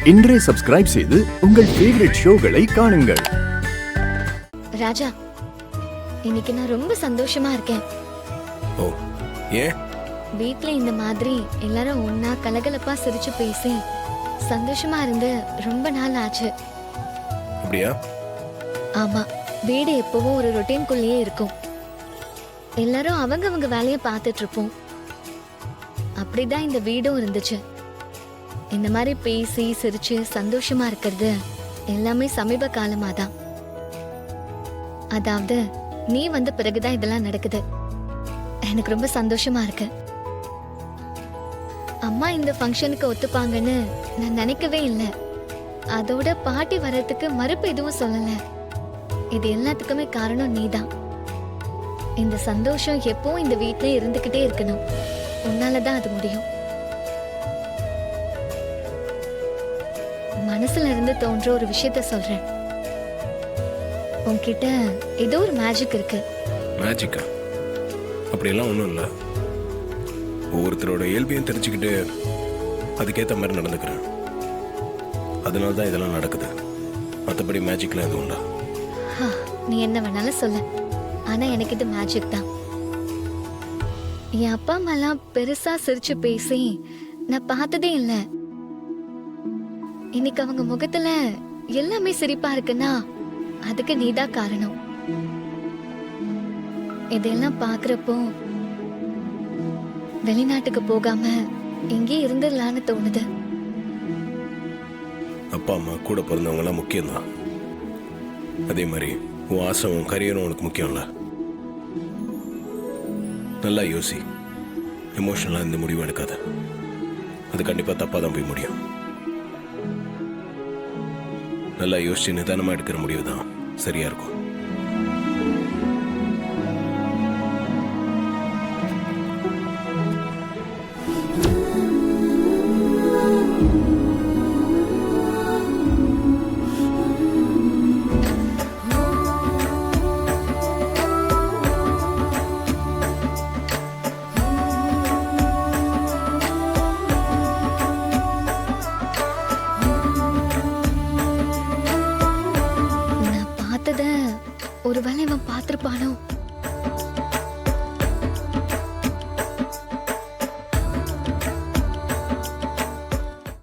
இன்றே சப்ஸ்கிரைப் செய்து உங்கள் ஃபேவரட் ஷோகளை காணுங்கள். ராஜா, இன்னைக்கு நான் ரொம்ப சந்தோஷமா இருக்கேன். ஓ, ஏன்? வீட்ல இந்த மாதிரி எல்லாரும் ஒன்னா கலகலப்பா சிரிச்சு பேசி சந்தோஷமா இருந்து ரொம்ப நாள் ஆச்சு. அப்படியா? ஆமா, வீடு எப்பவும் ஒரு ரொட்டீன்குள்ளேயே இருக்கும். எல்லாரும் அவங்க வேலையை பார்த்துட்டு இருப்போம். அப்படிதான் இந்த வீடும் இருந்துச்சு. இந்த மாதிரி பேசி சிரிச்சு சந்தோஷமா இருக்கிறது எல்லாமே சமீப காலமா தான். அதாவது நீ வந்த பிறகுதான் இதெல்லாம் நடக்குது. எனக்கு ரொம்ப சந்தோஷமா இருக்கு. அம்மா இந்த ஃபங்க்ஷனுக்கு ஒத்துப்பாங்கன்னு நான் நினைக்கவே இல்லை. அதோட பாட்டி வர்றதுக்கு மறுப்பு எதுவும் சொல்லல. இது எல்லாத்துக்குமே காரணம் நீதான். இந்த சந்தோஷம் எப்பவும் இந்த வீட்டிலே இருந்துகிட்டே இருக்கணும். உன்னாலதான் அது முடியும். மனசுல இருந்து தோன்ற ஒரு விஷயத்த சொல்றேன். உன்கிட்ட ஏதோ ஒரு மேஜிக் இருக்கு. மேஜிக்கா? அப்படியெல்லாம் ஒன்றும் இல்லை. ஒவ்வொருத்தரோட இயல்பையும் தெரிஞ்சுக்கிட்டு அதுக்கேற்ற மாதிரி நடந்துக்கிறேன். அதனால தான் இதெல்லாம் நடக்குது. மற்றபடி மேஜிக்லாம் எதுவும் உண்டா? நீ என்ன வேணாலும் சொல்ல, ஆனா எனக்கு இது மேஜிக் தான். என் அப்பா அம்மாலாம் பெருசா சிரிச்சு பேசி நான் பார்த்ததே இல்லை. இன்னைக்கு அவங்க முகத்துல எல்லாமே சிரிப்பா இருக்குன்னா அதுக்கு நீதான் காரணம். இதெல்லாம் பாக்குறப்போ வெளிநாட்டுக்கு போகாம இங்கே இருந்துடலான்னு தோணுது. அப்பா அம்மா கூட பிறந்தவங்க எல்லாம் முக்கியம்தான். அதே மாதிரி உன் ஆசை உன் கரியரும் உனக்கு முக்கியம்ல. நல்லா யோசி. எமோஷனலாக இந்த முடிவு எடுக்காத. அது கண்டிப்பாக தப்பாக தான் போய் முடியும். நல்லா யோசிச்சு நிதானமாக எடுக்கிற முடிவு தான் சரியா இருக்கும். ஒருவேளை இவன் பார்த்திருப்பானோ?